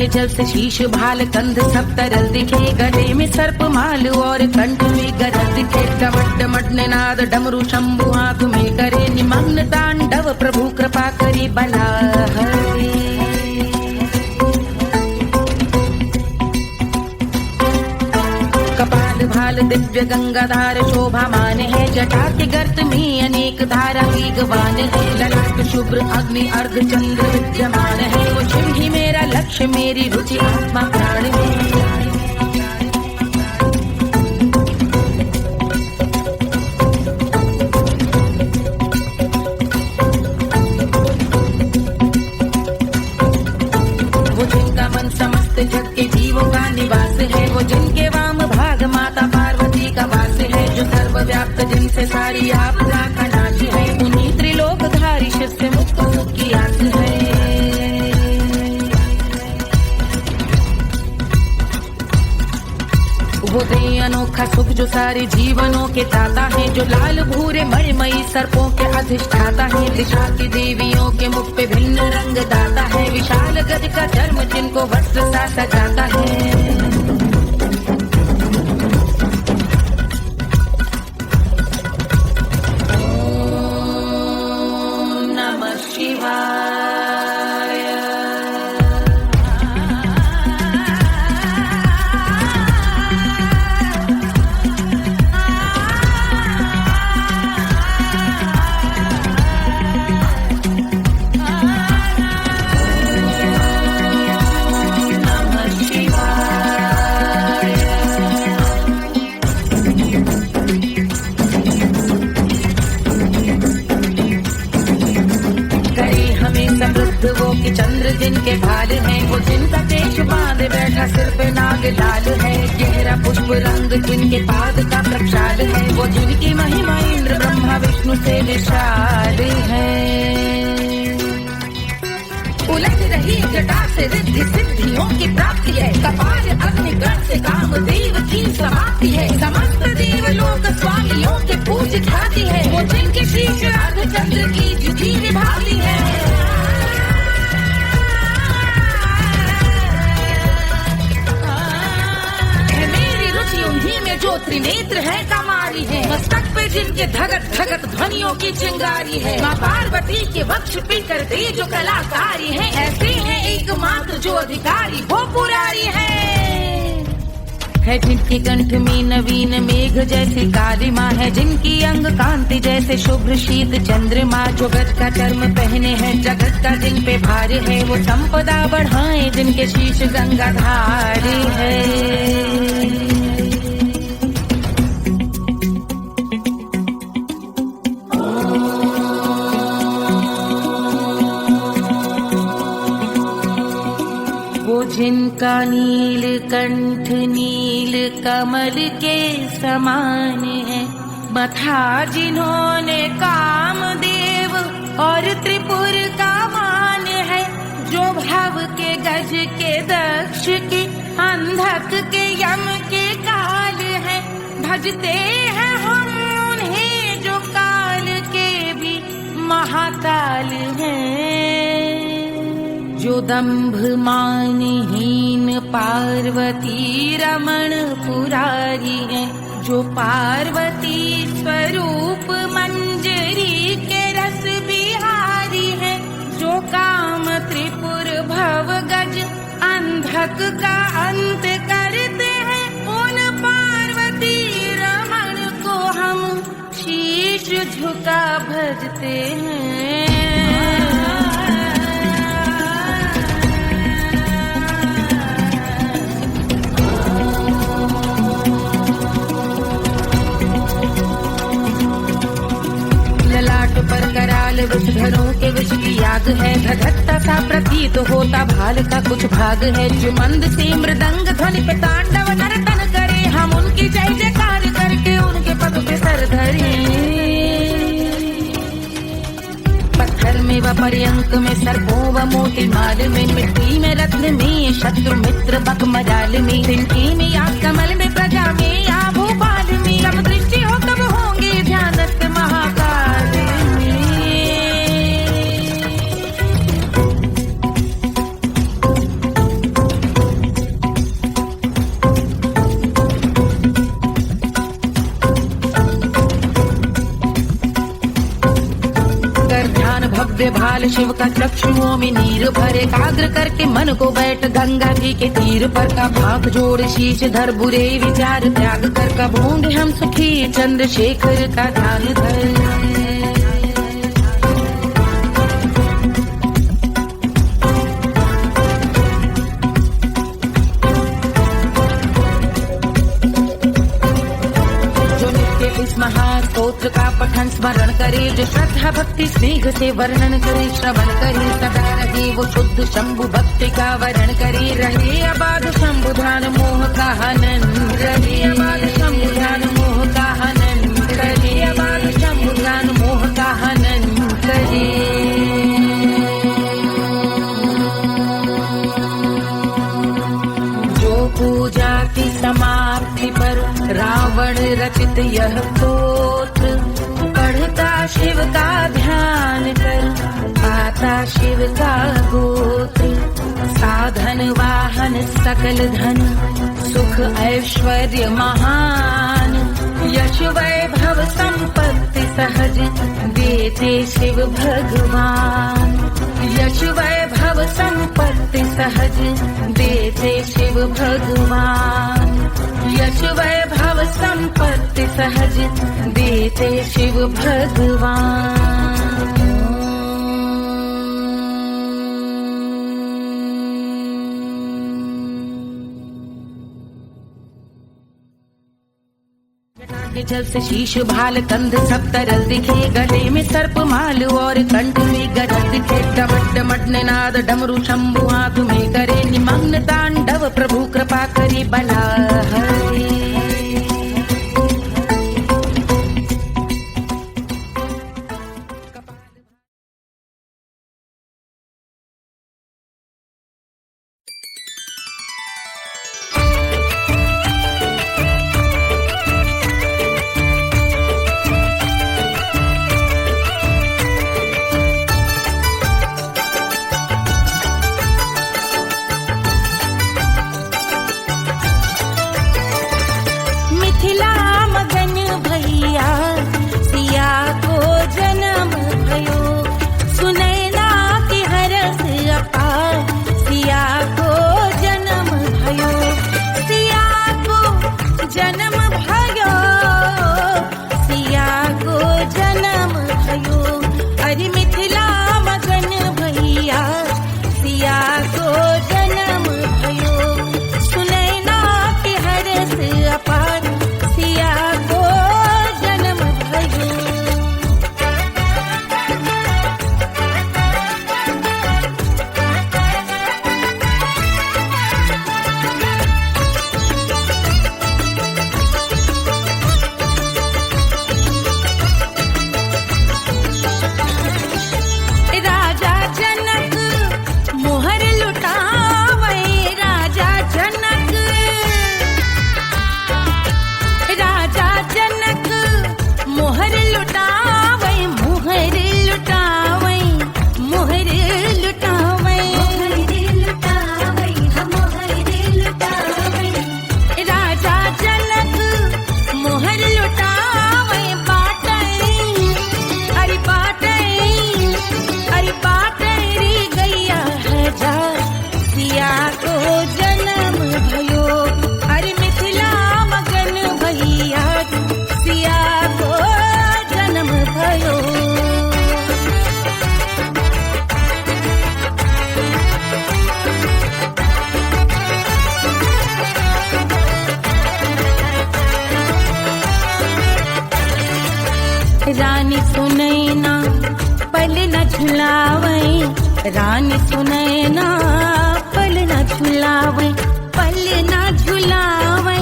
के जल से शीश भाल कंध सब तरल दिखे, गले में सर्प माल और कंठ में गरज दिखे। डमट डमट निनाद डमरू शंभु हाथ में करे निमग्न तांडव, प्रभु कृपा करी बला हरे। कपाल भाल दिव्य गंगाधार शोभामान है, जटा के गर्त में अनेक धारा वेगवान है। ललाट शुभ्र अग्नि अर्ध चंद्र विद्यमान है, वो शिव ही मेरा लक्ष्य मेरी रुचि आत्मा प्राण में। वो जिनका मन समस्त जग के जीवों का निवास है, वो जिनके वाम भाग माता पार्वती का वास है। जो सर्वव्याप्त जिनसे सारी आपदा का नाश है, उन्हीं त्रिलोकधारी शिव से मुक्त सुख की आस है। वो दे अनोखा सुख जो सारे जीवनों के दाता है, जो लाल भूरे मणिमयी सर्पों के अधिष्ठाता है। दिशा की देवियों के मुख पे भिन्न रंग दाता है, विशाल गज का चर्म जिनको वस्त्र सा सजाता है। वो कि चंद्र जिनके भाल है, वो जिनका केश बांधे बैठा सिर पे नाग लाल है। गहरा पुष्प रंग जिनके पाद का प्रक्षाल है, वो जिनकी महिमा इंद्र ब्रह्मा विष्णु से विशाल है। उलझ रही जटा से रिद्धि सिद्धियों की प्राप्ति है, कपाल अग्निगण से कामदेव की समाप्ति है। समस्त देवलोक स्वामियों के पूज ख्याति है, वो जिनके शीश अर्ध चंद्र की जुटी निभाती है। उन्हीं में जो त्रिनेत्र है कमारी है, मस्तक पे जिनके धगत धगत ध्वनियों की चिंगारी है। माँ पार्वती के वक्ष पे करते जो कलाकारी है, ऐसे हैं एकमात्र जो अधिकारी वो पुरारी है। जिनके कंठ में नवीन मेघ जैसे काली माँ है, जिनकी अंग कांति जैसे शुभ्र शीत चंद्रमा। जो गज का चर्म पहने हैं जगत का जिन पे भार है, वो संपदा बढ़ाए जिनके शीश गंगाधार है। जिनका नील कंठ नील कमल के समान है, मथा जिन्होंने कामदेव और त्रिपुर का मान है। जो भव के गज के दक्ष के अंधक के यम के काल है, भजते हैं हम उन्हें जो काल के भी महाकाल हैं। जो दंभ मानहीन पार्वती रमण पुरारी है, जो पार्वती स्वरूप मंजरी के रस बिहारी है। जो काम त्रिपुर भव गज अंधक का अंत करते हैं, उन पार्वती रमण को हम शीश झुका भजते हैं। पर कराल विषधरों के विष की याद है, धधकता सा प्रतीत होता भाल का कुछ भाग है। जो मंद से मृदंग ध्वनि पे तांडव नर्तन करे, हम उनकी जय जयकार करके उनके पद पे सर धरे। पत्थर में व पर्यंक में सर्पों व मोती माल में, मिट्टी में रत्न में शत्रु मित्र बक मजाल में। तिनके में या कमल में प्रजा में या भोपाल में, जब दृष्टि हो तब होंगे ध्यानस्थ महाकाल। लाल शिव का चक्षुओं में नीर भरे, एकाग्र करके मन को बैठ गंगा जी के तीर पर का भाग जोड़ शीश धर बुरे विचार त्याग कर कबूंगे हम सुखी चंद्रशेखर का ध्यान धर। इस महास्तोत्र का पठन स्मरण करे, जो श्रद्धा भक्ति स्नेह से वर्णन करे, श्रवण करे सदा रहे वो शुद्ध शंभु भक्ति का वर्ण करे, रहे अबाध शंभु ध्यान मोह का हनन, रहे अबाध शंभु ध्यान मोह का हनन, रहे अबाध शंभु ध्यान मोह का हनन करे। पूजा की समाप्ति पर रावण रचित यह स्तोत्र, पढ़ता शिव का ध्यान कर पाता शिव का गोत्र, साधन वाहन सकल धन सुख ऐश्वर्य महान, यश वैभव संपत्ति सहज देते शिव भगवान, यश वैभव संपत्ति सहज देते शिव भगवान, यश वैभव संपत्ति सहज देते शिव भगवान। के जल से शीश भाल कंध सब तरल दिखे, गले में सर्प माल और कंठ में गरज दिखे, डमट डमट निनाद डमरू शंभु हाथ में करे, निमग्न तांडव प्रभु कृपा करे बला हरे। को जन्म भयो, अरे मिथिला मगन भैया सिया को जन्म भयो। रानी सुनैना पल न झुलावे, रानी सुनैना पल न झुलावे, पल न झुलावे,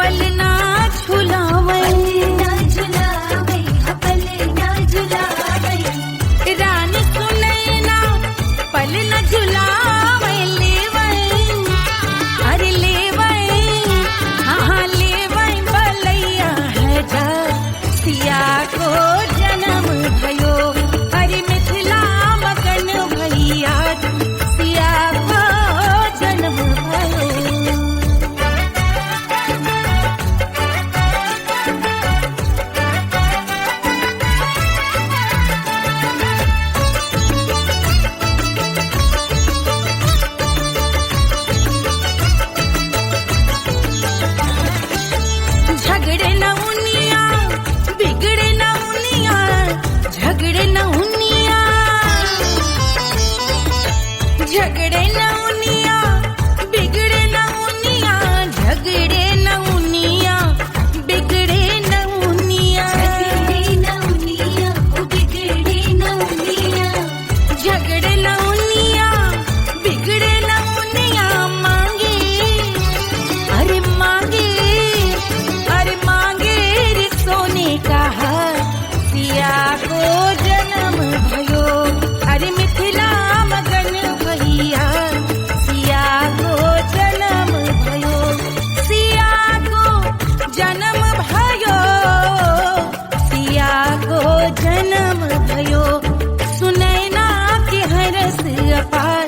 पल न झुलावे, पल न झुलावे। रानी सुनैना पल न झुलावे, लेवे अरे लेवे, हाँ लेवे बलैया है जा सिया को जन्म भयो, अरे मिथिला मगन भैया झगड़े नौनिया बिगड़े नौनिया, झगड़े नौनिया बिगड़े नौनिया, झगड़े नौनिया बिगड़े नौनिया, झगड़े नौनिया बिगड़े नौनिया। मांगे अरे मांगे, अरे मांगे रे सोने का हार, सिया को जन्म भयो। अरे मिथिला मगन भैया, सिया को जन्म भयो, सिया को जन्म भयो, सिया को जन्म भयो। सुनैना के हरस अपार,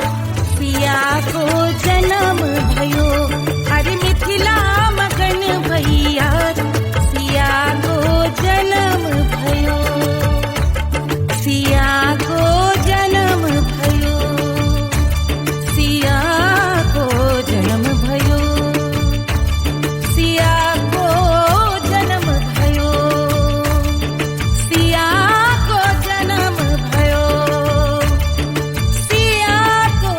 सिया को जन्म भयो। अरे मिथिला मगन भैया, सिया को जन्म भयो, सिया को जन्म भयो, सिया को जन्म भयो, सिया को जन्म भयो, सिया को जन्म भयो, सिया को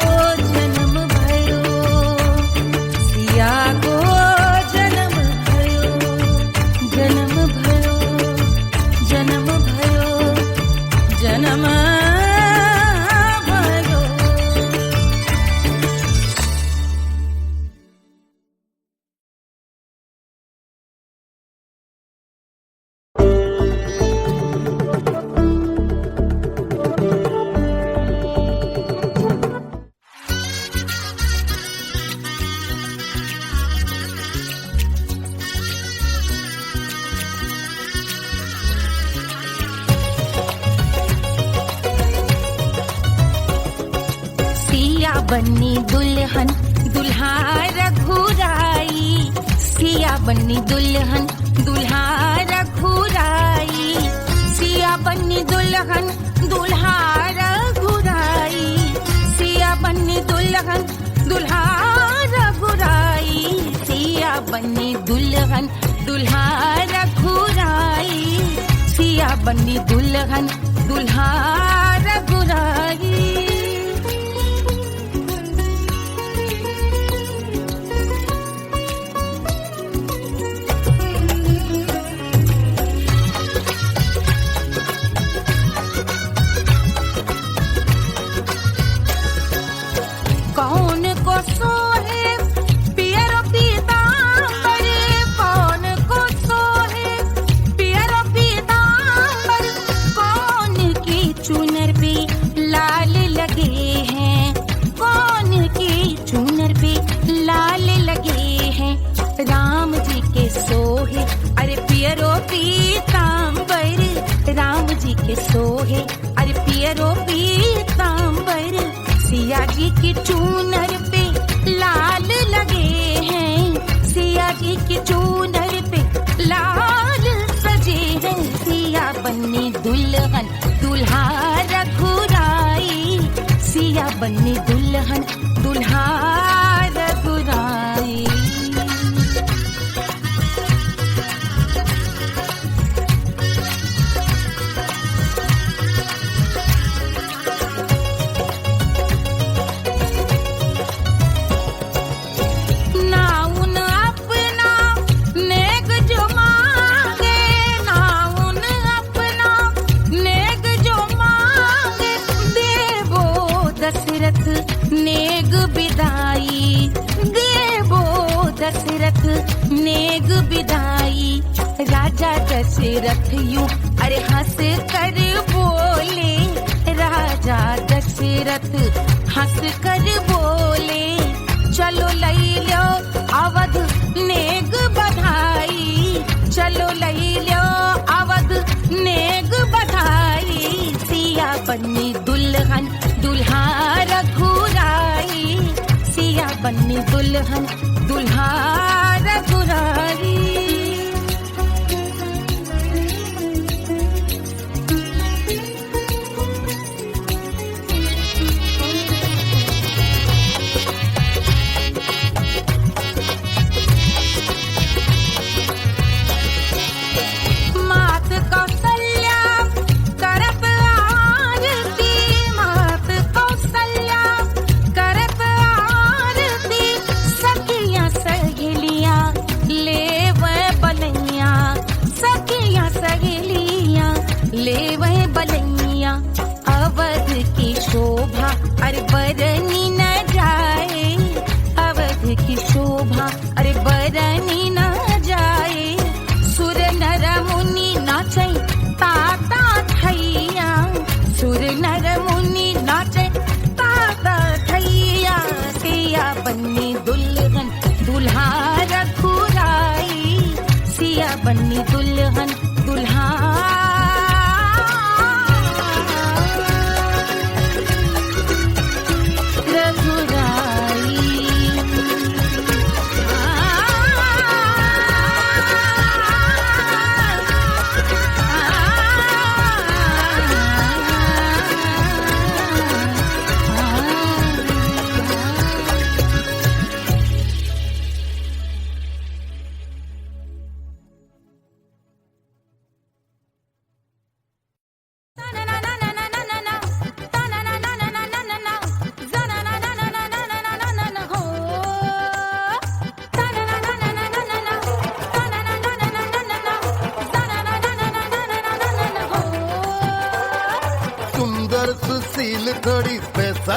जन्म भयो, सिया को जन्म भयो, जन्म भयो, जन्म भयो, जन्म भयो। सिया बन्नी दुल्हन दुल्हा रघुराई, सिया बन्नी दुल्हन दुल्हा रघुराई, सिया बन्नी दुल्हन दुल्हा रघुराई, सिया बन्नी दुल्हन दुल्हा रघुराई, सिया बन्नी दुल्हन दुल्हा रघुराई, सिया बन्नी दुल्हन दुल्हा रघुराई। कौन को सोहे पियर पीतांबर, कौन को सोहे पियर पीतांबर, कौन की चुनर पे लाल लगे हैं, कौन की चुनर पे लाल लगे हैं। राम जी के सोहे अरे पियरो पीतांबर, राम जी के सोहे अरे पियरो पीतांबर, सिया जी की चूनर पे लाल लगे हैं, सिया जी की चूनर पे लाल सजे हैं। सिया बन्नी दुल्हन दुल्हा रघुराई, सिया बन्नी दुल्हन दुल्हा रघुराई। नाउन अपना नेक जो मांगे, नाउन अपना नेक जो मांगे, देवो दशरथ नेग बिदाई, देवो दशरथ नेग बिदाई। राजा दशरथ यूं अरे हंस कर बोले, राजा दशरथ हंस कर बोले, चलो लई लो अवध नेग बधाई, चलो लई लो अवध नेग बधाई। सिया बन्नी दुल्हन दुल्हा रघुराई, सिया बन्नी दुल्हन दुल्हा रघुराई।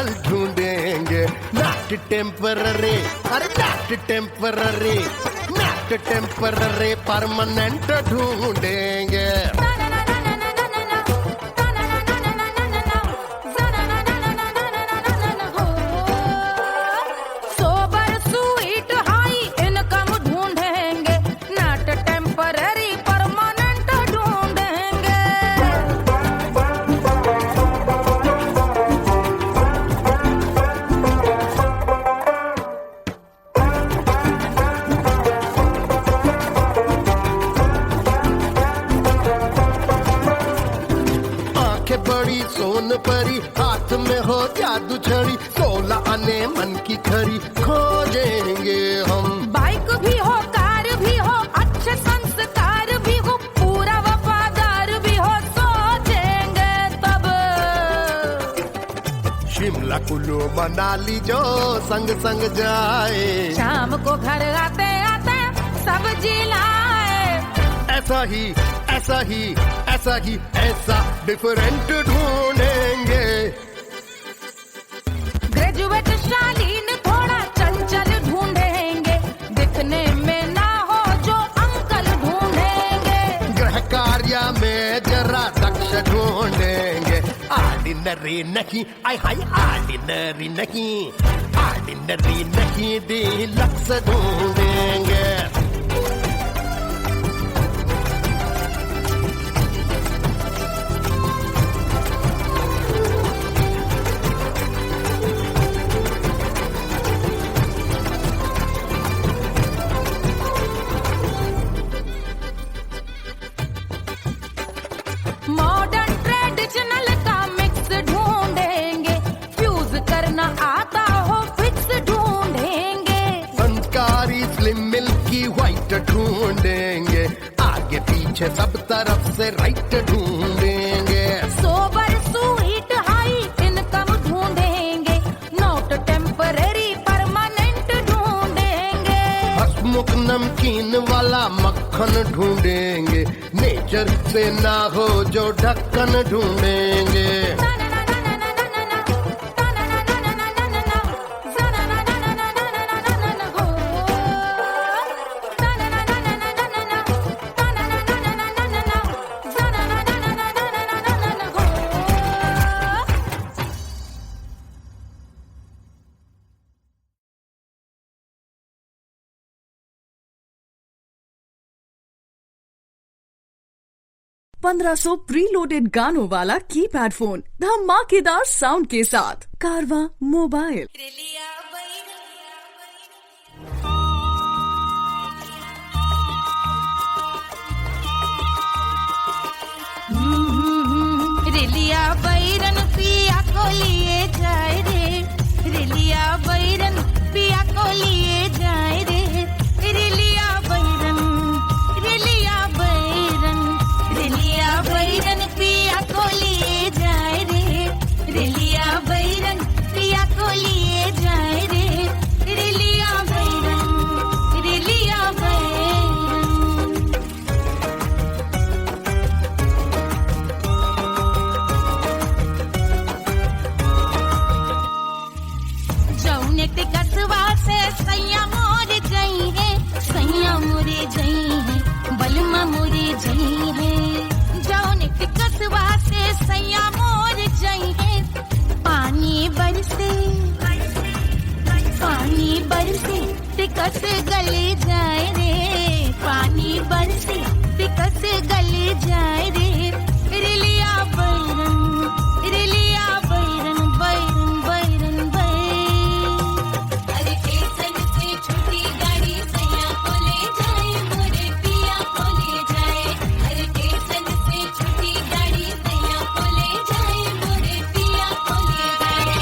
कल ढूंढेंगे नॉट टेम्पररी, अरे not temporary, not temporary, permanent ढूंढेंगे। सोबर स्वीट हाई इनकम ढूंढेंगे, नॉट टेम्पररी परमानेंट ढूंढेंगे। आंखें बड़ी सोन परी, हाथ में हो जादू छड़ी, 16 आने मन की खरी खोजेंगे हम। बाइक भी हो कार भी हो, अच्छे संस्कार भी हो, पूरा वफादार भी हो, सोचेंगे तब। शिमला कुल्लू मनाली जो संग संग जाए, शाम को घर आते आते सब्जी लाए। ऐसा ही ऐसा ही ऐसा ही ऐसा डिफरेंट ढूंढेंगे। ग्रेजुएट शालीन थोड़ा चंचल ढूंढेंगे, दिखने में ना हो जो अंकल ढूंढेंगे। गृह कार्य में जरा दक्ष ढूंढेंगे, ऑर्डिनरी नहीं, आय हाय ऑर्डिनरी नहीं, ऑर्डिनरी नहीं, डीलक्स ढूंढेंगे। मॉडर्न ट्रेडिशनल का मिक्स ढूंढेंगे, फ्यूज करना आता हो फिक्स ढूंढेंगे। संस्कारी स्लिम मिल्की व्हाइट ढूंढेंगे, आगे पीछे सब तरफ से राइट ढूंढेंगे। सोबर स्वीट हाई इनकम ढूंढेंगे, नॉट टेम्पररी परमानेंट ढूंढेंगे। हसमुख नमकीन वाला मक्खन ढूंढेंगे, नेचर से ना हो जो ढक्कन ढूंढेंगे। ₹1500 प्रीलोडेड गानों वाला कीपैड फोन धमाकेदार साउंड के साथ कारवा मोबाइल। रिलिया बैरन पिया को लिए जाए रे, रिलिया बैरन पिया को लिए जाए रे। रिलिया बैरन, रिलिया बैरन, रिलिया बैरन पिया को लिए जाए रे, रिलिया बैरन पिया को लिए जाए रे। रिलिया बैरन, रिलिया बैरन। जौने टिकसवा से सैया मोर जई है, सैया मोरे जई है, बलमा मोरे जई है। जौने टिकसवा से सैया मोर जई है, पानी बरसे, पानी बरसे टिकस गले जाए रे, पानी बरसे टिकस गले जाए रे। रिलिया बैरन, रिलिया बैरन, बैरन बैरन बैरन। अरे स्टेशन से छुट्टी गाड़ी सैया को ले जाए, मोरे पिया को ले जाए। अरे स्टेशन से छुट्टी गाड़ी सैया को ले जाए, मोरे पिया को ले जाए।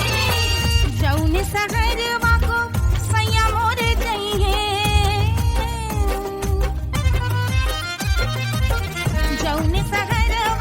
जौने शहरवा को सैया मोरे जई है, जौने शहरवा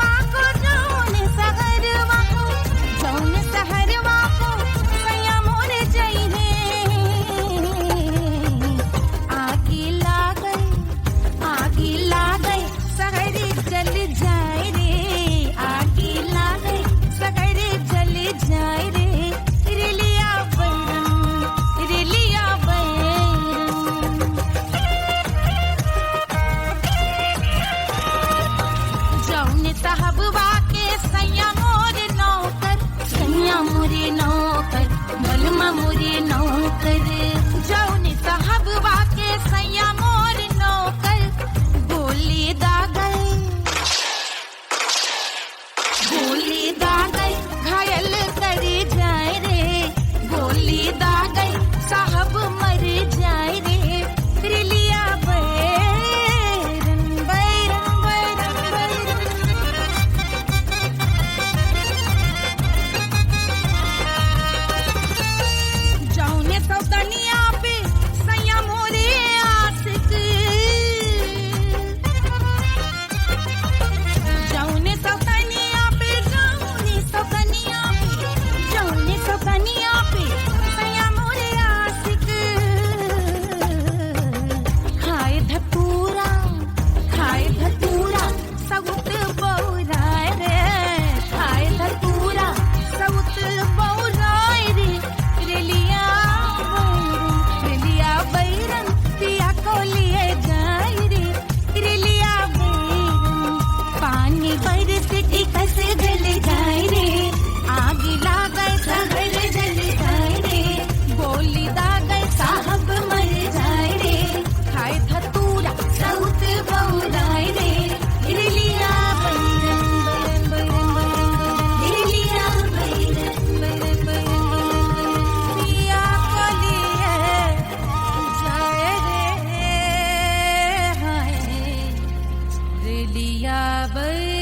नौकर जौनी साहब वाके सैया मोर नौकर गोली दागल घायल करी जाए रे गोली दागल साहब मर जाए रे त्रिलिया बैरन बैरन बैरन बैरन जौने सौतनिया पे सैया मोरे आशिक जौने सौतनिया पे सैया मोरे आशिक खाए धतूरा सउत बौराय रे खाए धतूरा सउत बौराय रे रेलिया बैरन पिया को लिए जाए रे रेलिया बैरन पानी बरस टिकस जल जाए रे आग लागल शहर जल जाए रे गोली दागल साहब मर जाए रे खाए धतूरा सउत बौराय रे रेलिया बैरन बैरन बैरन रेलिया बैरन बैरन पिया को लिए जाए रे हाय रेलिया बैरन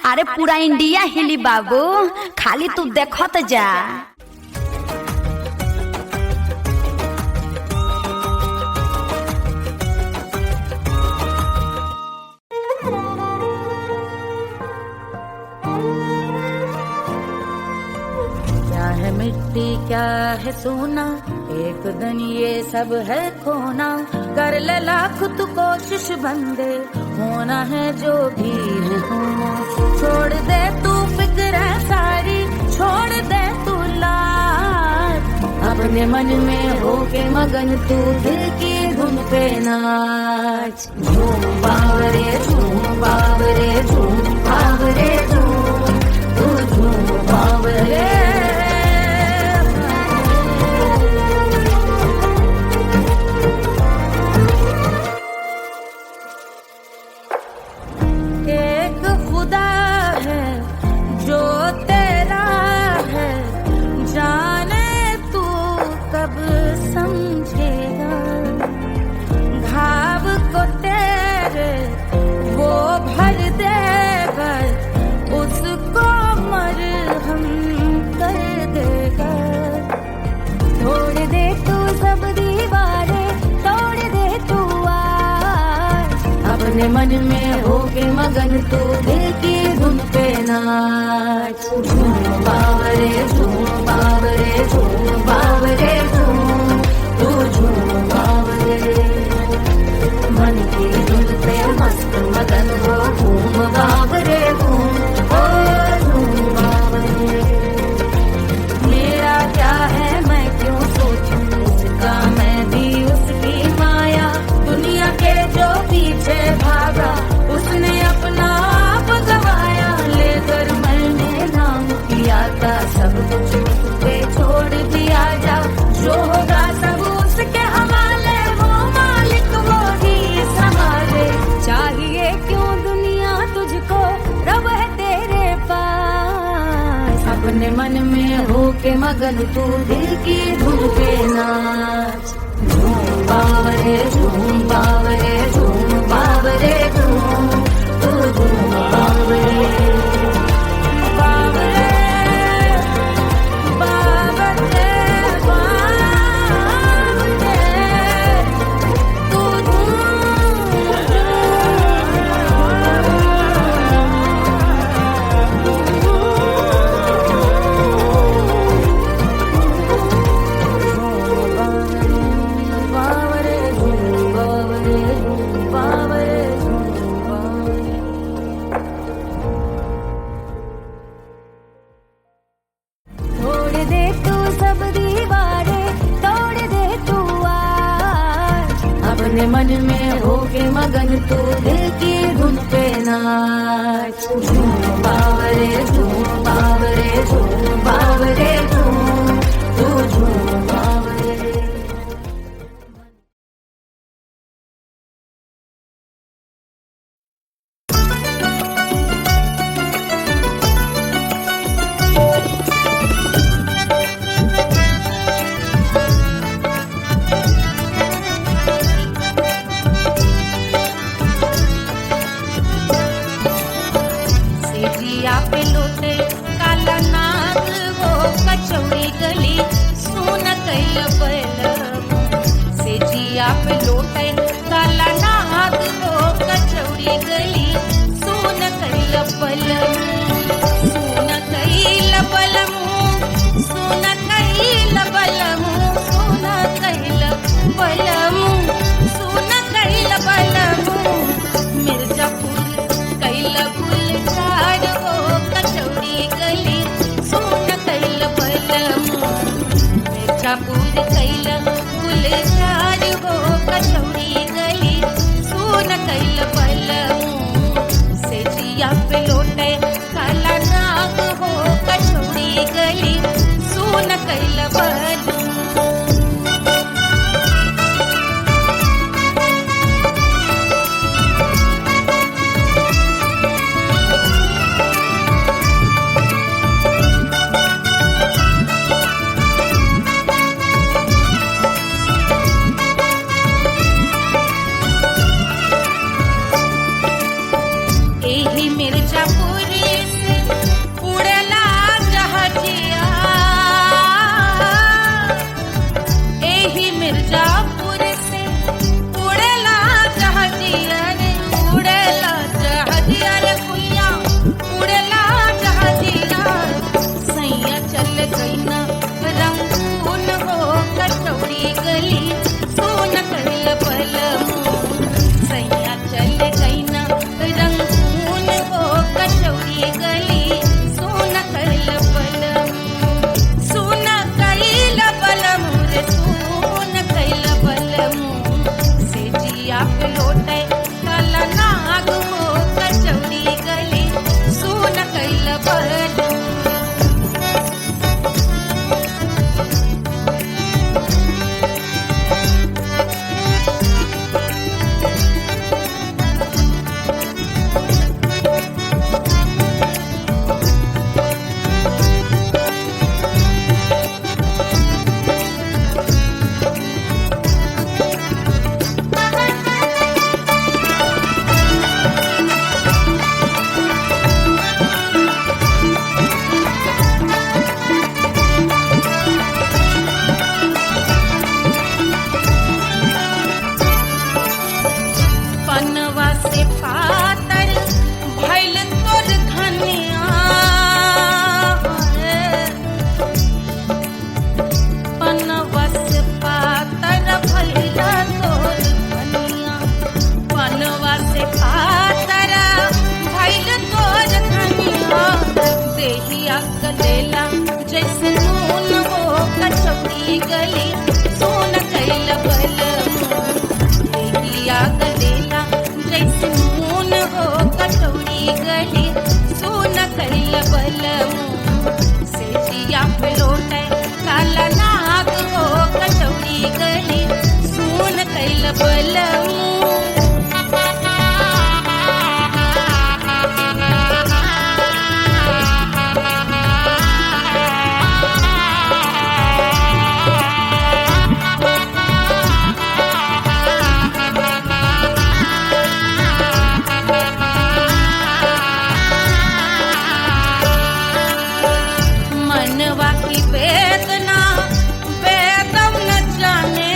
अरे पूरा इंडिया हिली बाबू, खाली तू देखत जा। क्या है मिट्टी क्या है सोना, एक दिन ये सब है खोना। कर ले लाख तू कोशिश बंदे, होना है जो भी है होना। छोड़ दे तू फिक्र सारी, छोड़ दे तू लाज, अपने मन में होके मगन तू दिल की धुन पे नाच। झूम बावरे झूम बावरे झूम बावरे झूम, तू झूम बावरे। एक खुदा है जो तेरा है, जाने तू कब समझेगा। घाव को तेरे वो भर देगा, उसको मरहम कर देगा। तोड़ दे तू सब दीवारें, तोड़ दे तू आज, अपने मन में होके मगन तू दिल की धुन पे नाच। झूम बावरे झूम बावरे झूम बावरे झूम, तू झूम बावरे। मन की धुन पे मस्त मगन हो, घूम बावरे घूम, ओ झूम बावरे। मेरा क्या है मैं क्यों सोचूं उसका, मैं भी उसकी माया। दुनिया के जो पीछे भागा, उसने अपना आप गवाया। लेकर मैंने नाम किया था, सब कुछ उस पे छोड़ दिया जा। जो होगा सब उसके हवाले, वो मालिक वो ही संभाले। चाहिए क्यों दुनिया तुझको, रब है तेरे पास। अपने मन में होके मगन तू दिल की धुन पे नाच। झूम बावरे झूम बावरे झूम बावरे झूम, तू झूम बावरे। बावरे बावरे बावरे, तू झूम बावरे झूम अपने मन में होके मगन तू दिल की धुन पे नाच। झूम बावरे झूम बावरे झूम बावरे झूम, तू झूम बावरे। सेजिया पे लोटे काला नाग वो कचौड़ी गली सुन कैल बलम। सेजिया पे लोटे काला नाग वो कचौड़ी गली सुन कैल बलम। सुन कैल बलम, सुन कैल बलम, सुन कैल बलम, सुन कैल बलम। मिर्जापुर कैल गुलजार हो कचौड़ी गली सुन कैल बलम। मिर्जापुर कैल गुलजार हो कचौड़ी गली सुन कैल बलम। सेजिया पे लोटे काला नाग हो कचौड़ी गली सुन कैल बलम। एही मिर्जापुर से उड़ला जहाजिया, एही मिर्जापुर से उड़ला जहाजिया रे, उड़ला जहाजिया रे भैया, उड़ला जहाजिया। सैया चल गई ना रंगून हो कचौड़ी गली सुन कैल बलम। सैया चल गई ना रंगून हो कचौड़ी गली सुन कैल बलम। सुन कैल बलम रे सुन कैल बलम। सेजिया पे लोटे काला नाग हो कचौड़ी गली सुन कैल बलम। पनवा से पातर भइल तोर धनिया, पनवा से पातर भइल तोर धनिया। पनवा से पातर भइल तोर धनिया। देहिया गलेला जैसे नून हो कचौड़ी गली सुन कैल बलम। देहिया गलेला जैसे नून हो कचौड़ी गली सुन कैल बलम। सेजिया पे लोटे काला नाग हो कचौड़ी गली सुन कैल बलम। मनवा की वेदना वेदम न जाने,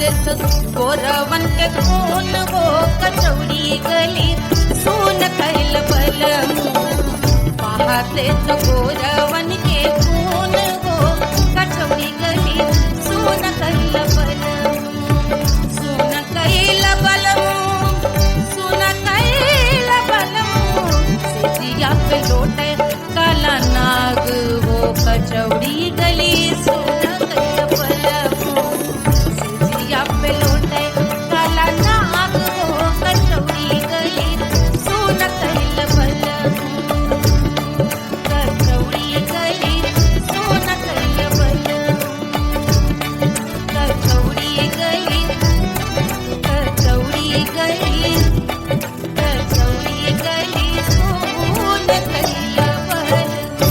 देश गोरवन के खून वो कचौड़ी गली सुन कैल बलमू बहा देश गोरवन के खून वो कचौड़ी गली सुन कैल बलमू सुन कैल बलमू सुन कैल बलमू सिजिया पे लोटे काला नाग वो कचौड़ी गली सुन कैल बलमू सिजिया पे लोटे काला नाग वो कचौड़ी गली सुन कैल बलमू कचौड़ी गली सुन कैल बलमू कचौड़ी गली कचौड़ी गली कचौड़ी गली सुन कैल बलमू।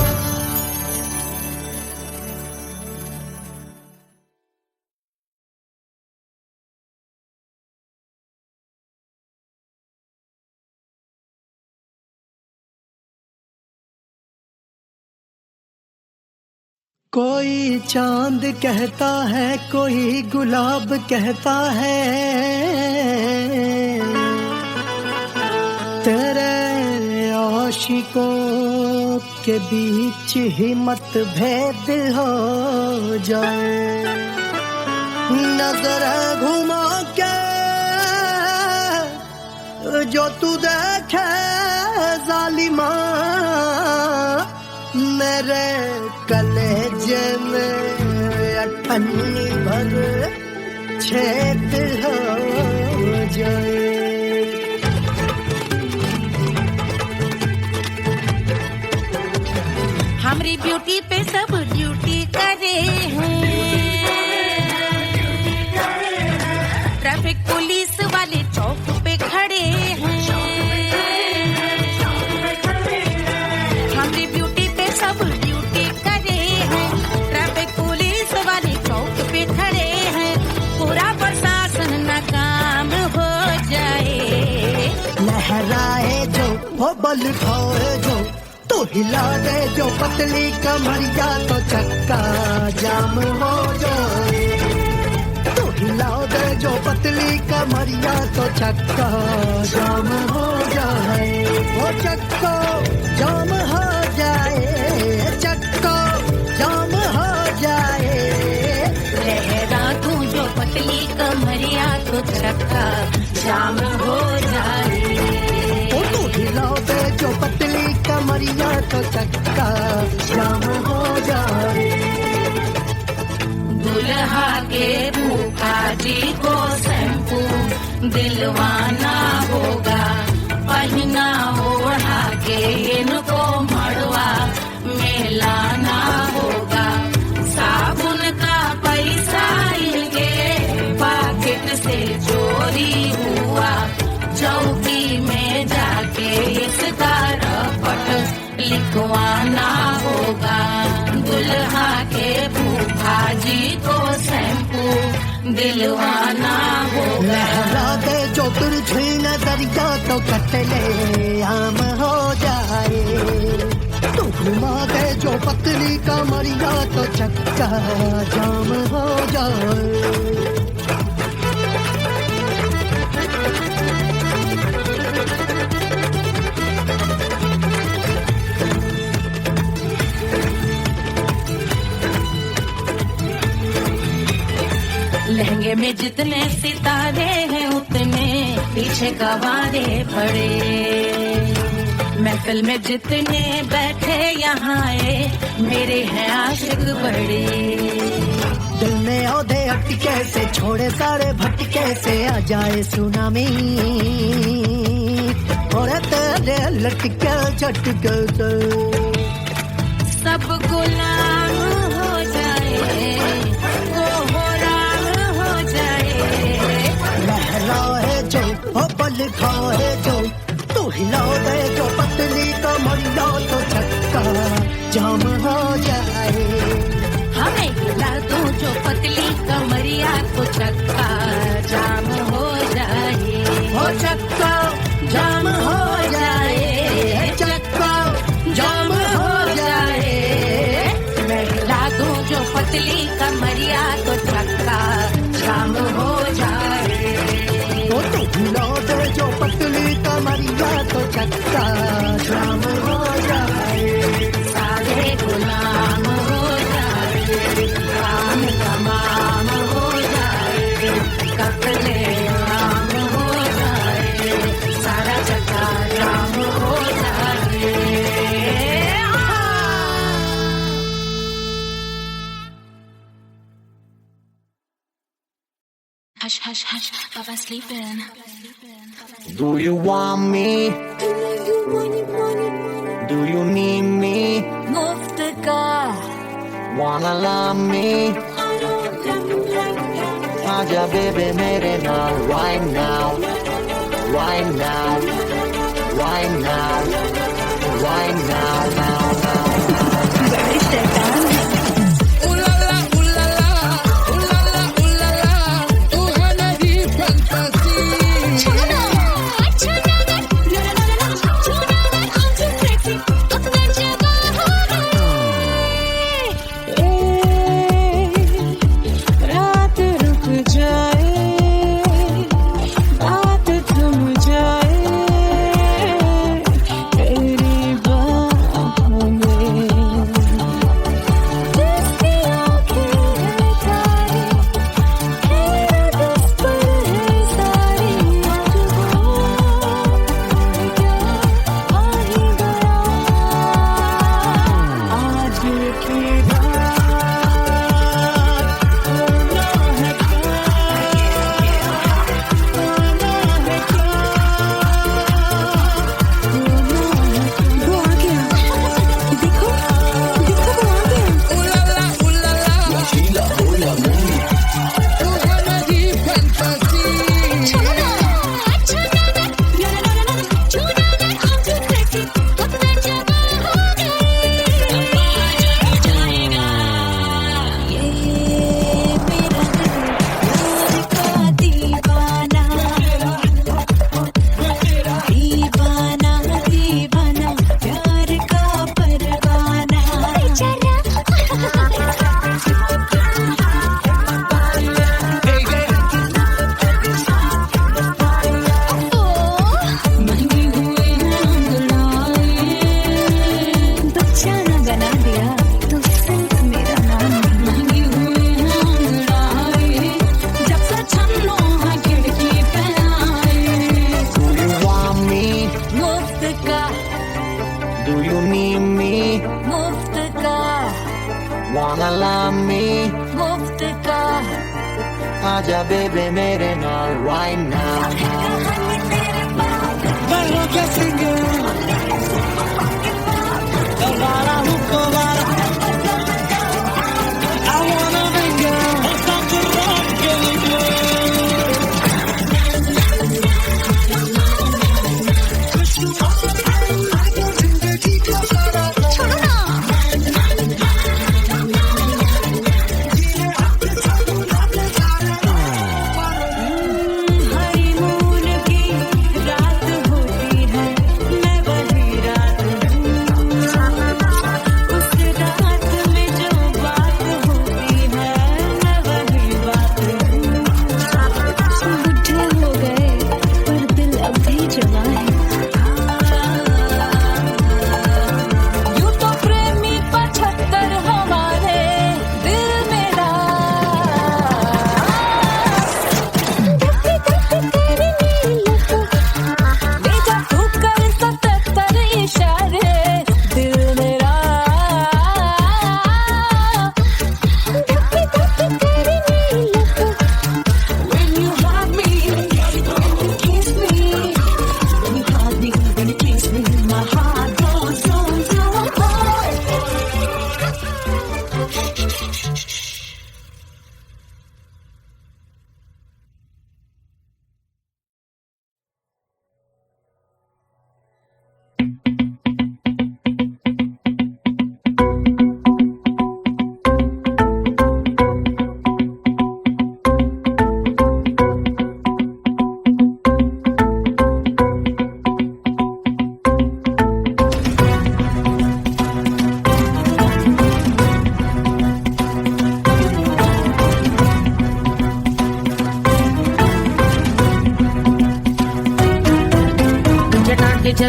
कोई चांद कहता है कोई गुलाब कहता है तेरे आशिकों के बीच ही मतभेद हो जाए नजर घुमा के जो तू देखे जालिमा मेरे कलेजे में अठन्नी भर छेद हो जाए हमारी ब्यूटी पे सब ड्यूटी करे हैं ट्रैफिक पुलिस वाले चौक पे खड़े हैं हमारी ब्यूटी पे सब ड्यूटी करे हैं ट्रैफिक पुलिस वाले चौक पे खड़े हैं पूरा प्रशासन नाकाम हो जाए लहराए जो वो बल खाए जो तो हिला दे जो पतली कमरिया तो चक्का जाम हो जाए तो हिला दे जो पतली कमरिया तो चक्का जाम हो जाए वो चक्का जाम हो जाए चक्का जाम हो जाए लहरा तू जो पतली कमरिया तो चक्का जाम हो जाए ओ तो हिला दे जो पतली कमरिया तो चक्का जाम हो जाए दुल्हा के फूफा जी को शैम्पू दिलवाना होगा पहना ओढ़ा के इनको मड़वा में लाना होगा साबुन का पैसा इनके पाकिट से चोरी हुआ चौकी में जाके इसका रपट लिखवाना होगा दुल्हा के फूफा जी को शैम्पू दिलवाना होगा लहरा दे जो तुरझी नजरिया तो कतले आम हो जाए तू घुमा दे जो पतली कमरिया तो चक्का जाम हो जाए लहंगे में जितने सितारे हैं उतने पीछे गवारे पड़े महफिल में जितने बैठे यहाँ आए मेरे हैं आशिक बड़े दिल में औधे अटके से छोड़े सारे भटके से आ जाए सुनामी और तेरे लटके झटके से सब गुलाम हो जाए वो हो राम हो जाए लहरा है जो ओ बल खाए जो तू हिला दे जो पतली कमरिया तो चक्का जाम हो जाए हमें हिला दो जो पतली कमरिया तो चक्का जाम हो जाए हो चक्का जाम हो जाए चक्का जाम हो जाए मैं हिला दूं जो पतली कमरिया तो चक्का जाम हो चक्का जाम हो जाए, सारे गुलाम हो जाए, काम तमाम हो जाए, कत्ले आम हो जाए, सारा चक्का जाम हो जाए। Hush, hush, hush, Papa sleeping. Do you want me? Do you need me? मुफ्त का Wanna love me? आजा baby मेरे नाल right now, right now, right now, right now, now, now. Wanna love me? मुफ्त का आजा baby मेरे नाल right now. हनीमून की रात होती है, मैं वही रात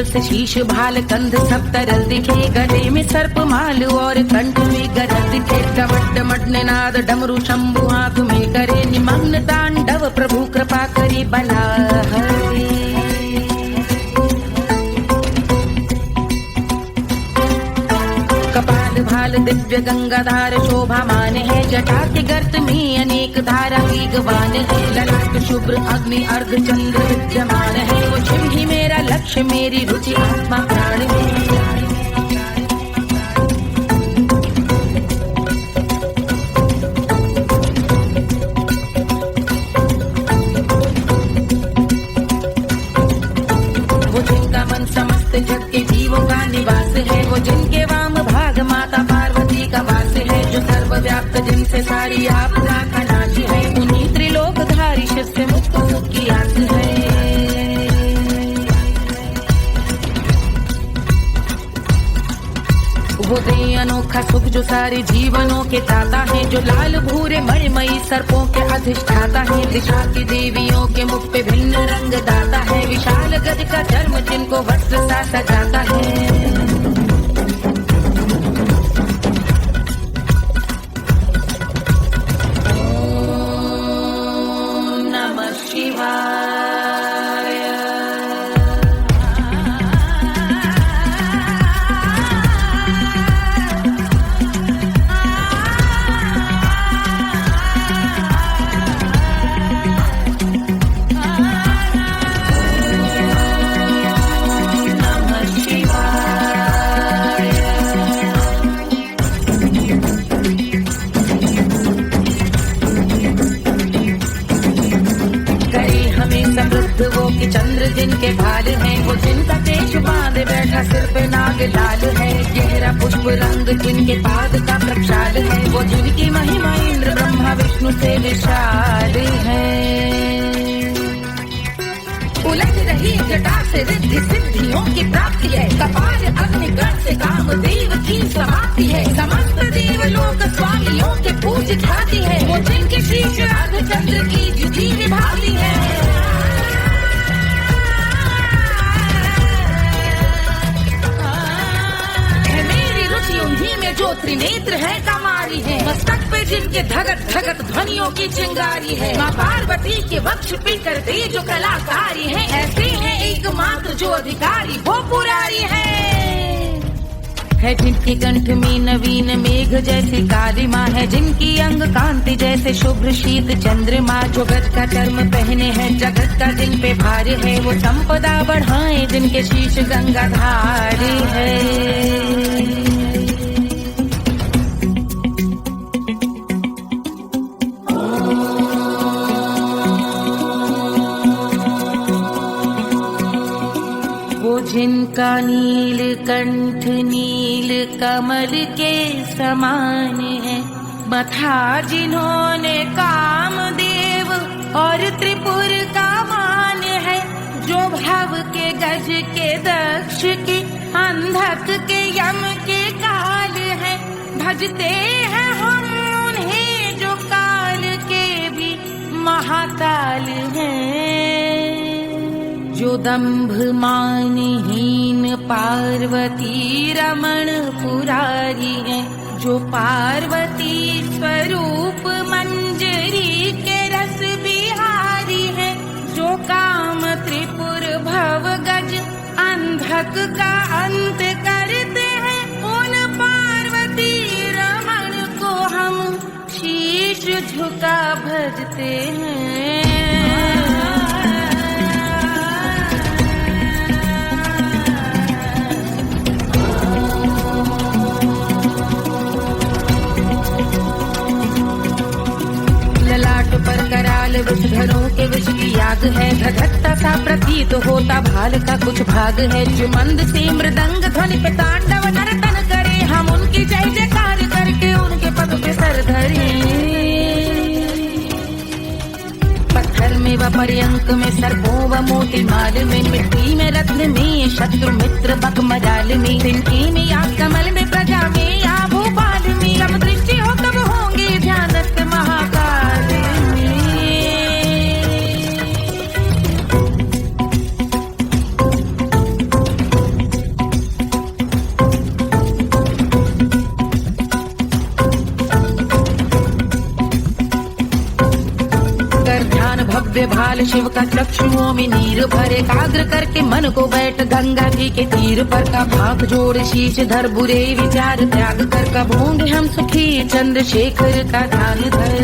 कुंडल से शीश भाल कंध सब तरल दिखे, गले में सर्प माल और कंठ में गरज दिखे। डमट डमट निनाद डमरू शंभु आंख में करे निमग्न तांडव, प्रभु कृपा करे बला हरे। कपाल भाल दिव्य गंगाधार शोभामान है, जटा के गर्त में अनेक धारा वेगवान है। ललाट शुभ्र अग्नि अर्घ चंद्र विद्यमान है, वो शिव ही मेरा लक्ष्य मेरी रुचि आत्मा प्राण है। वो जिनका मन समस्त जग के जीवों का निवास है, वो जिनके वाम भाग माता पार्वती का वास है। जो सर्वव्याप्त जिनसे सारी आपदा का नाश है, उन्हीं त्रिलोकधारी शिव से मुक्त सुख की आस है। वो दे अनोखा सुख जो सारे जीवनों के दाता है, जो लाल भूरे मणिमयी सर्पों के अधिष्ठाता है। दिशा की देवियों के मुख पे भिन्न रंग दाता है, विशाल गज का चर्म जिनको वस्त्र सा सजाता है। वो कि चंद्र जिनके भाल हैं, वो जिनका केश बांधे बैठा सिर पे नाग लाल है। गहरा पुष्प रंग जिनके पाद का प्रक्षाल है, वो जिनकी महिमा इंद्र ब्रह्मा विष्णु से विशाल है। उलझ रही जटा से रिद्धि सिद्धियों की प्राप्ति है, कपाल अग्निगण से कामदेव की समाप्ति है। समस्त देवलोक स्वामियों के पूज ख्याति है, वो जिनके शीश अर्ध चंद्र की जुझी निभाती है। उन्हीं में जो त्रिनेत्र है कमारी है, मस्तक पे जिनके धगत धगत ध्वनियों की चिंगारी है। माँ पार्वती के वक्ष पे कर दे जो कलाकारी है, ऐसे हैं एकमात्र जो अधिकारी वो पुरारी है। जिनके कंठ में नवीन मेघ जैसी काली माँ है, जिनकी अंग कांति जैसे शुभ्र शीत चंद्रमा। जो गज का चर्म पहने हैं जगत का जिन पे भार है, वो संपदा बढ़ाए जिनके शीश गंगाधार है। जिनका नील कंठ नील कमल के समान है, मथा जिन्होंने कामदेव और त्रिपुर का मान है। जो भव के गज के दक्ष के अंधक के यम के काल है, भजते हैं हम उन्हें जो काल के भी महाकाल हैं। जो दंभ मानहीन पार्वती रमण पुरारी है, जो पार्वती स्वरूप मंजरी के रस बिहारी है। जो काम त्रिपुर भव गज अंधक का अंत करते हैं, उन पार्वती रमण को हम शीश झुका भजते हैं। पर कराल विषधरों के विष की याद है, धधकता सा प्रतीत होता भाल का कुछ भाग है। जो मंद से मृदंग ध्वनि पे तांडव नर्तन करे, हम उनकी जय जयकार करके उनके पद पे सर धरे। पत्थर में व पर्यंक में सर्पों व मोती माल में, मिट्टी में रत्न में शत्रु मित्र बक मजाल में, तिनके में या कमल में प्रजा में या भोपाल में। जब दृष्टि हो तब होंगे ध्यानस्थ महाकाल में। भव्य भाल शिव का चक्षुओं में नीर भरे, एकाग्र करके मन को बैठ गंगा जी के तीर पर का भाग जोड़ शीश धर बुरे विचार त्याग कर कब होंगे हम सुखी चंद्रशेखर का ध्यान धर।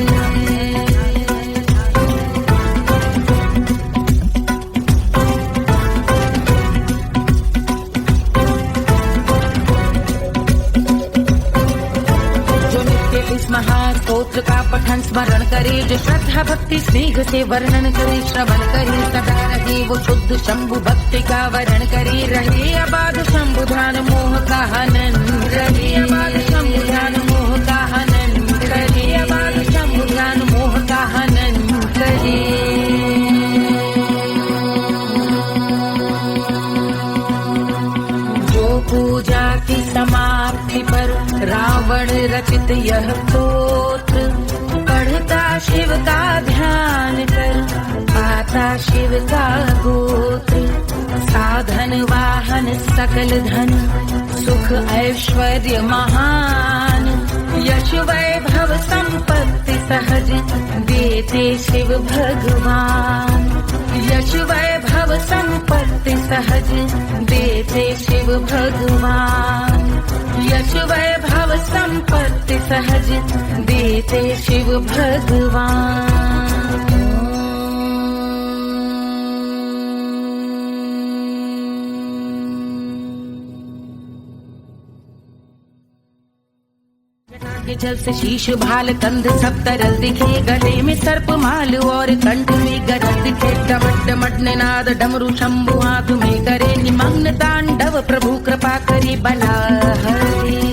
इस महास्तोत्र का पठन स्मरण करे, जो श्रद्धा भक्ति स्नेह से वर्णन करे, श्रवण करे सदा रहे वो शुद्ध शंभु भक्ति का वर्ण करे, रहे अबाध शंभु ध्यान मोह का हनन, रहे अबाध शंभु ध्यान मोह का हनन, रहे अबाध शंभु ध्यान मोह का हनन करे। पूजा की समाप्ति पर रावण रचित यह स्तोत्र, पढ़ता शिव का ध्यान कर पाता शिव का गोत्र, साधन वाहन सकल धन सुख ऐश्वर्य महान, यश वैभव संपत्ति सहज देते शिव भगवान, यश वैभव संपत्ति सहज देते शिव भगवान, यश वैभव संपत्ति सहज देते शिव भगवान। के जल से शीश भाल कंध सब तरल दिखे, गले में सर्प माल और कंठ में गरज दिखे, डमट डमट निनाद डमरू शंभु हाथ में करे, निमग्न तांडव प्रभु कृपा करे बला हरे।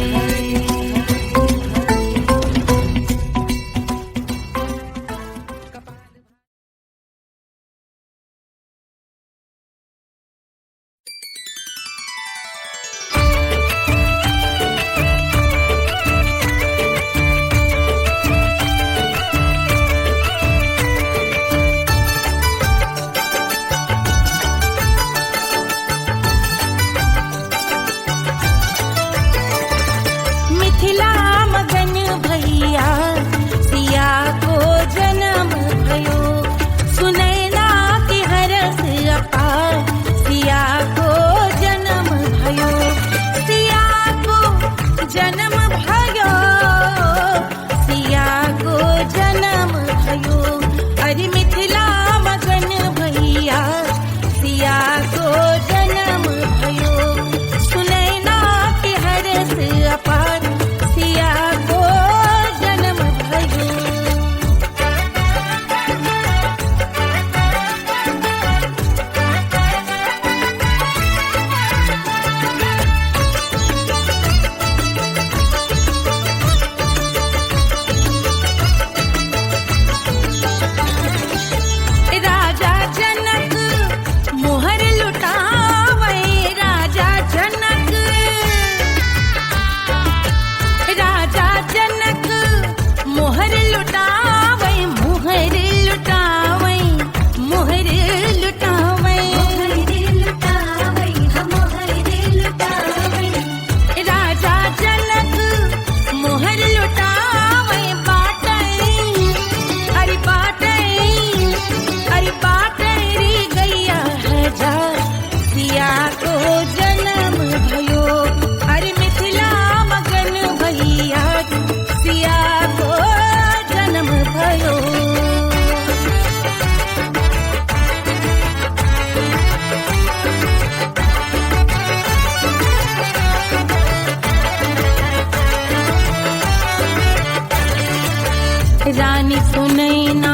रानी सुनैना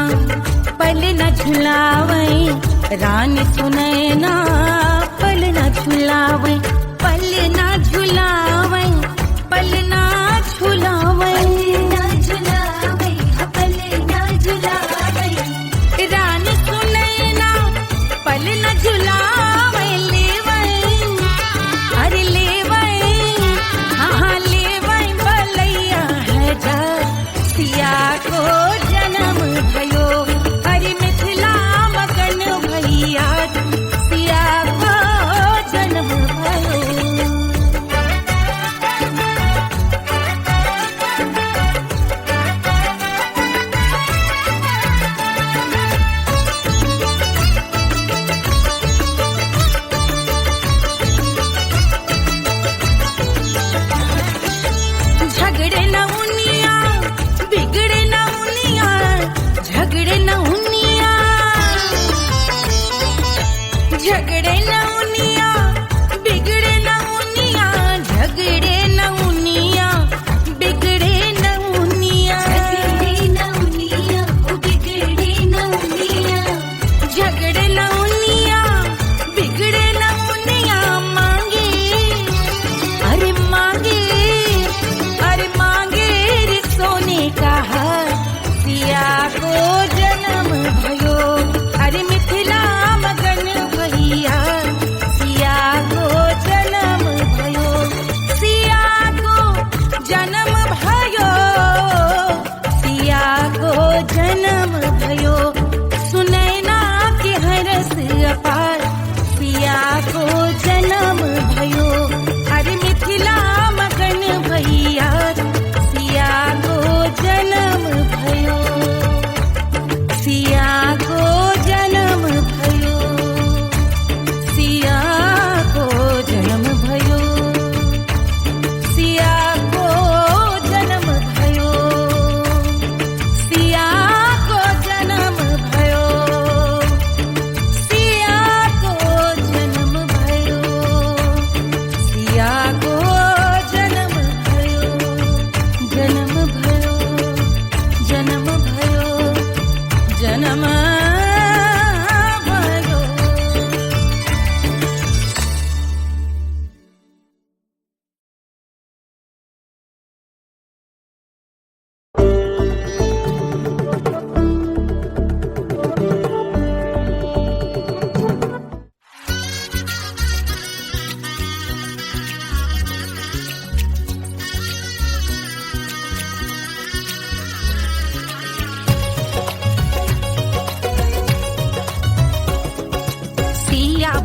पल न झुलावे, रानी सुनैना पल न झुलावे, पल न झुलावे, पल न झुलावे, पल न झुलावे, रानी सुनैना पल न झुलावे, लेवे अरे लेवे हाँ लेवे बलैया है जा सिया को जन्म भयो, हरि मिथिला मगन भैया सिया को जन्म भयो।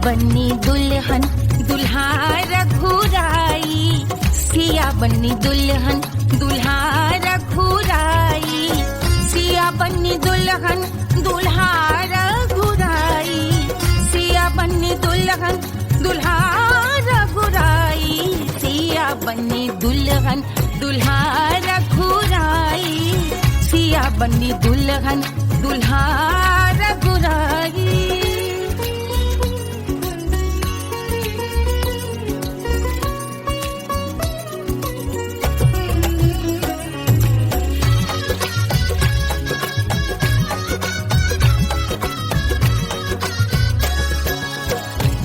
बन्नी दुल्हन दुल्हा रघुराई, सिया बन्नी दुल्हन दुल्हा रघुराई, सिया बन्नी दुल्हन दुल्हा रघुराई, सिया बन्नी दुल्हन दुल्हा रघुराई, सिया बन्नी दुल्हन दुल्हा रघुराई, सिया बन्नी दुल्हन दुल्हा रघुराई।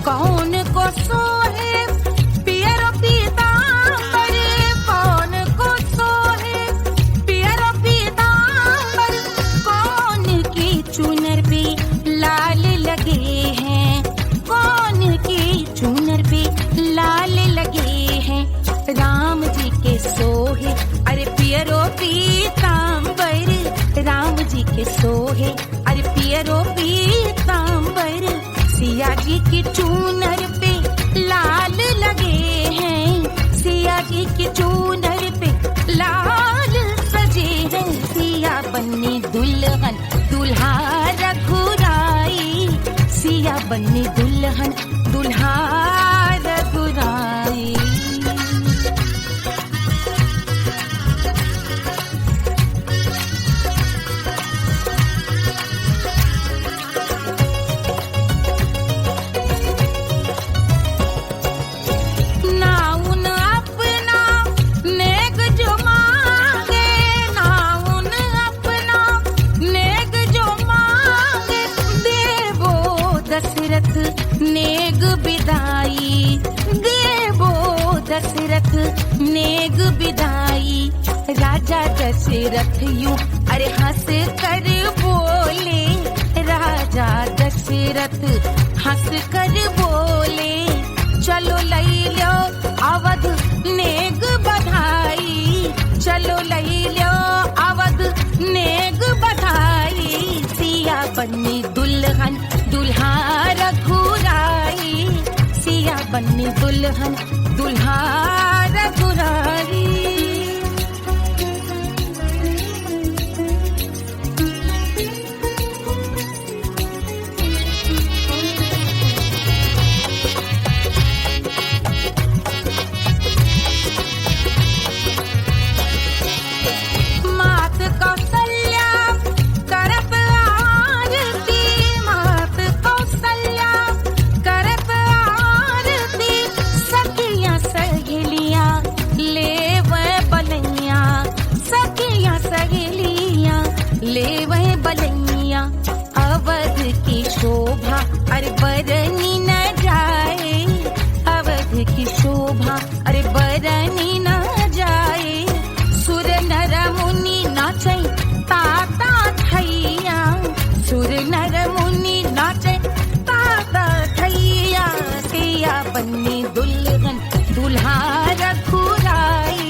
कौन को सोहे पियरो पीतांबर, कौन को सोहे पियरो पीतांबर, कौन की चुनर पे लाल लगे हैं, कौन की चुनर पे लाल लगे हैं, राम जी के सोहे अरे पियरो पीतांबर, राम जी के सोहे अरे पियरो पीतांबर, सिया जी की चूनर पे लाल लगे हैं, सिया जी की चूनर पे लाल सजे हैं, सिया बन्नी दुल्हन दुल्हा रघुराई, सिया बन्नी दुल्हन दुल्हा रघुराई। नेग बिदाई देवो दशरथ नेग बिदाई, राजा दशरथ यूं अरे हंस कर बोले, राजा दशरथ हंस कर बोले, चलो लई लो अवध नेग बधाई, चलो लई लो अवध नेग बधाई, सिया बन्नी दुल्हन दुल्हा रघुराई, सिया बन्नी दुल्हन दुल्हा रघुराई। ले वह बलैया अवध की शोभा अरे बरनी न जाए, अवध की शोभा अरे बरनी न जाए, सुर नर मुनि नाचे ताता थैया, सुर नर मुनि नाचे ताता थैया, सिया बन्नी दुल्हन दुल्हा रघुराई,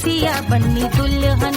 सिया बन्नी दुल्हन